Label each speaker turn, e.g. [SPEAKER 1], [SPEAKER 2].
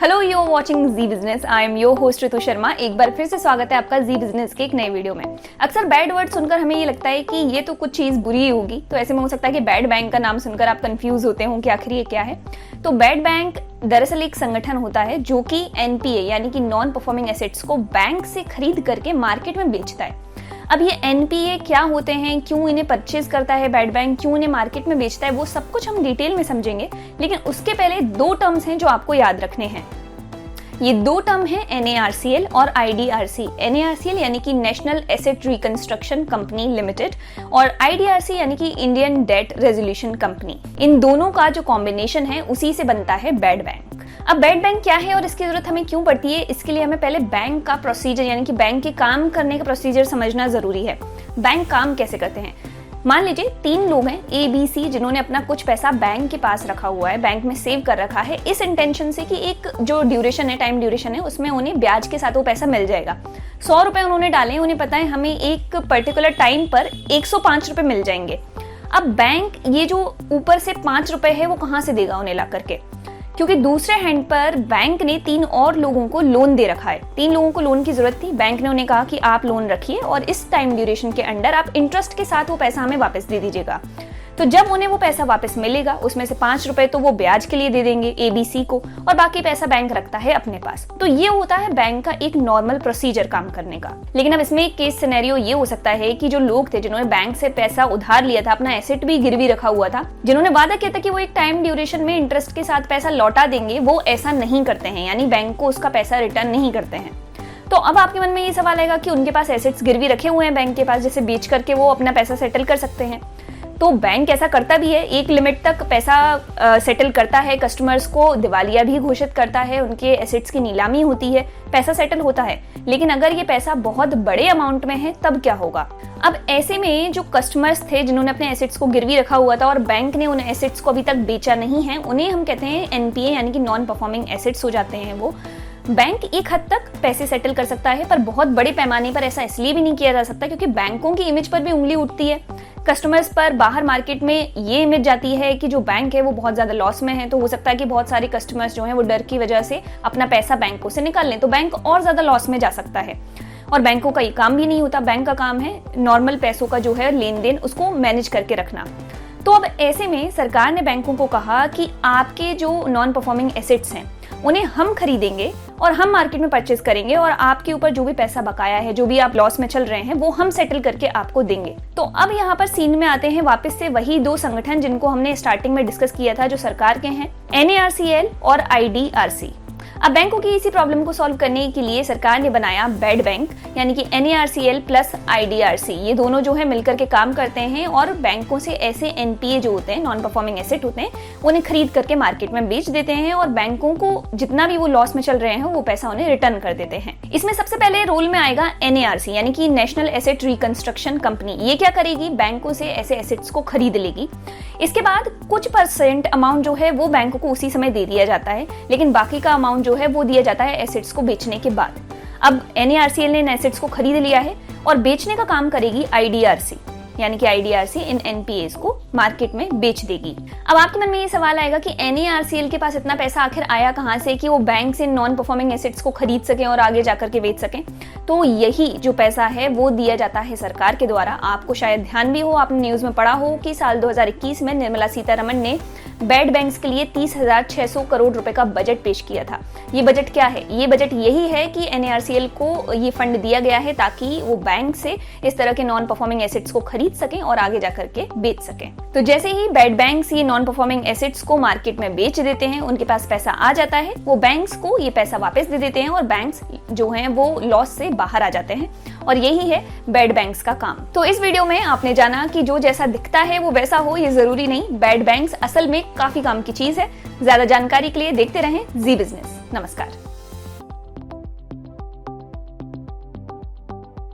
[SPEAKER 1] Hello, you are watching Zee business. I am your host Ritu Sharma. एक बार फिर से स्वागत है आपका जी बिजनेस के एक नए वीडियो में। अक्सर बैड वर्ड सुनकर हमें ये लगता है कि ये तो कुछ चीज बुरी ही होगी, तो ऐसे में हो सकता है कि बैड बैंक का नाम सुनकर आप कंफ्यूज होते हो कि आखिर ये क्या है। तो बैड बैंक दरअसल एक संगठन होता है जो कि एनपीए यानी कि नॉन परफॉर्मिंग एसेट्स को बैंक से खरीद करके मार्केट में बेचता है। अब ये एनपीए क्या होते हैं, क्यों इन्हें परचेज करता है बैड बैंक, क्यों इन्हें मार्केट में बेचता है, वो सब कुछ हम डिटेल में समझेंगे। लेकिन उसके पहले दो टर्म्स हैं जो आपको याद रखने हैं। ये दो टर्म है NARCL और IDRC। NARCL यानी कि national asset reconstruction company limited और IDRC यानी कि इंडियन डेट रेजोल्यूशन कंपनी। इन दोनों का जो कॉम्बिनेशन है उसी से बनता है बैड बैंक। अब बैड बैंक क्या है और इसकी जरूरत हमें क्यों पड़ती है, इसके लिए हमें पहले बैंक का प्रोसीजर यानी कि बैंक के काम करने का प्रोसीजर समझना जरूरी है। बैंक काम कैसे करते हैं। मान लीजिए 3 लोग हैं ABC जिन्होंने अपना कुछ पैसा बैंक के पास रखा हुआ है, बैंक में सेव कर रखा है, इस इंटेंशन से कि एक जो ड्यूरेशन है, टाइम ड्यूरेशन है, उसमें उन्हें ब्याज के साथ वो पैसा मिल जाएगा। 100 रुपए उन्होंने डाले, उन्हें पता है हमें एक पर्टिकुलर टाइम पर 105 रुपए मिल जाएंगे। अब बैंक ये जो ऊपर से 5 रुपए है वो कहाँ से देगा उन्हें ला करके, क्योंकि दूसरे हैंड पर बैंक ने 3 और लोगों को लोन दे रखा है। 3 लोगों को लोन की जरूरत थी, बैंक ने उन्हें कहा कि आप लोन रखिए और इस टाइम ड्यूरेशन के अंडर आप इंटरेस्ट के साथ वो पैसा हमें वापस दे दीजिएगा। तो जब उन्हें वो पैसा वापस मिलेगा उसमें से 5 रुपए तो वो ब्याज के लिए दे देंगे ABC को और बाकी पैसा बैंक रखता है अपने पास। तो ये होता है बैंक का एक नॉर्मल प्रोसीजर काम करने का। लेकिन अब इसमें एक केस सिनेरियो ये हो सकता है कि जो लोग थे जिन्होंने बैंक से पैसा उधार लिया था, अपना एसेट भी गिरवी रखा हुआ था, जिन्होंने वादा किया था कि वो एक टाइम ड्यूरेशन में इंटरेस्ट के साथ पैसा लौटा देंगे, वो ऐसा नहीं करते हैं, यानी बैंक को उसका पैसा रिटर्न नहीं करते हैं। तो अब आपके मन में ये सवाल आएगा कि उनके पास एसेट्स गिरवी रखे हुए हैं बैंक के पास, जिसे बेच करके वो अपना पैसा सेटल कर सकते हैं। तो बैंक ऐसा करता भी है, एक लिमिट तक पैसा सेटल करता है, कस्टमर्स को दिवालिया भी घोषित करता है, उनके एसेट्स की नीलामी होती है, पैसा सेटल होता है। लेकिन अगर ये पैसा बहुत बड़े अमाउंट में है तब क्या होगा। अब ऐसे में जो कस्टमर्स थे जिन्होंने अपने एसेट्स को गिरवी रखा हुआ था और बैंक ने उन एसेट्स को अभी तक बेचा नहीं है, उन्हें हम कहते हैं NPA यानी कि नॉन परफॉर्मिंग एसेट्स हो जाते हैं। वो बैंक एक हद तक पैसे सेटल कर सकता है, पर बहुत बड़े पैमाने पर ऐसा इसलिए भी नहीं किया जा सकता क्योंकि बैंकों की इमेज पर भी उंगली उठती है। कस्टमर्स पर बाहर मार्केट में ये इमेज जाती है कि जो बैंक है वो बहुत ज्यादा लॉस में है, तो हो सकता है कि बहुत सारे कस्टमर्स जो हैं वो डर की वजह से अपना पैसा बैंकों से निकाल लें, तो बैंक और ज्यादा लॉस में जा सकता है। और बैंकों का ये काम भी नहीं होता, बैंक का काम है नॉर्मल पैसों का जो है लेन देन उसको मैनेज करके रखना। तो अब ऐसे में सरकार ने बैंकों को कहा कि आपके जो नॉन परफॉर्मिंग एसेट्स हैं उन्हें हम खरीदेंगे और हम मार्केट में परचेज करेंगे और आपके ऊपर जो भी पैसा बकाया है, जो भी आप लॉस में चल रहे हैं, वो हम सेटल करके आपको देंगे। तो अब यहाँ पर सीन में आते हैं वापस से वही 2 संगठन जिनको हमने स्टार्टिंग में डिस्कस किया था, जो सरकार के हैं, NARCL और IDRC। अब बैंकों की इसी प्रॉब्लम को सॉल्व करने के लिए सरकार ने बनाया बैड बैंक यानी कि NARCL प्लस IDRC। ये दोनों जो है मिलकर के काम करते हैं और बैंकों से ऐसे NPA जो होते हैं, नॉन परफॉर्मिंग एसेट होते हैं, उन्हें खरीद करके मार्केट में बेच देते हैं और बैंकों को जितना भी वो लॉस में चल रहे हैं वो पैसा उन्हें रिटर्न कर देते हैं। इसमें सबसे पहले रोल में आएगा NARC यानी कि नेशनल एसेट रिकंस्ट्रक्शन कंपनी। ये क्या करेगी, बैंकों से ऐसे एसेट्स को खरीद लेगी। इसके बाद कुछ % अमाउंट जो है वो बैंकों को उसी समय दे दिया जाता है, लेकिन बाकी का अमाउंट जो है वो दिया जाता है एसेट्स को बेचने के बाद। अब NARCL ने इन एसेट्स को खरीद लिया है और बेचने का काम करेगी IDRC यानी कि IDRC इन NPAs को मार्केट में बेच देगी। अब आपके मन में ये सवाल आएगा कि NARCL के पास इतना पैसा आखिर आया कहां से कि वो बैंक से नॉन परफॉर्मिंग एसेट्स को खरीद सकें और आगे जाकर के बेच सकें। तो यही जो पैसा है वो दिया जाता है सरकार के द्वारा। आपको शायद ध्यान भी हो, आपने न्यूज में पढ़ा हो कि साल 2021 में निर्मला सीतारमण ने बैड बैंक्स के लिए 30,600 करोड़ रुपए का बजट पेश किया था। ये बजट क्या है, ये बजट यही है कि NARCL को ये फंड दिया गया है ताकि वो बैंक से इस तरह के नॉन परफॉर्मिंग एसेट्स को खरीद सकें और आगे जाकर के बेच सकें। तो जैसे ही बैड बैंक्स ये नॉन परफॉर्मिंग एसेट्स को मार्केट में बेच देते हैं, उनके पास पैसा आ जाता है, वो बैंक्स को ये पैसा वापस दे देते हैं और बैंक्स जो हैं वो लॉस से बाहर आ जाते हैं और यही है बैड बैंक्स का काम। तो इस वीडियो में आपने जाना कि जो जैसा दिखता है वो वैसा हो, ये जरूरी नहीं। बैड बैंक्स असल में काफी काम की चीज है। ज्यादा जानकारी के लिए देखते रहें जी बिजनेस। नमस्कार।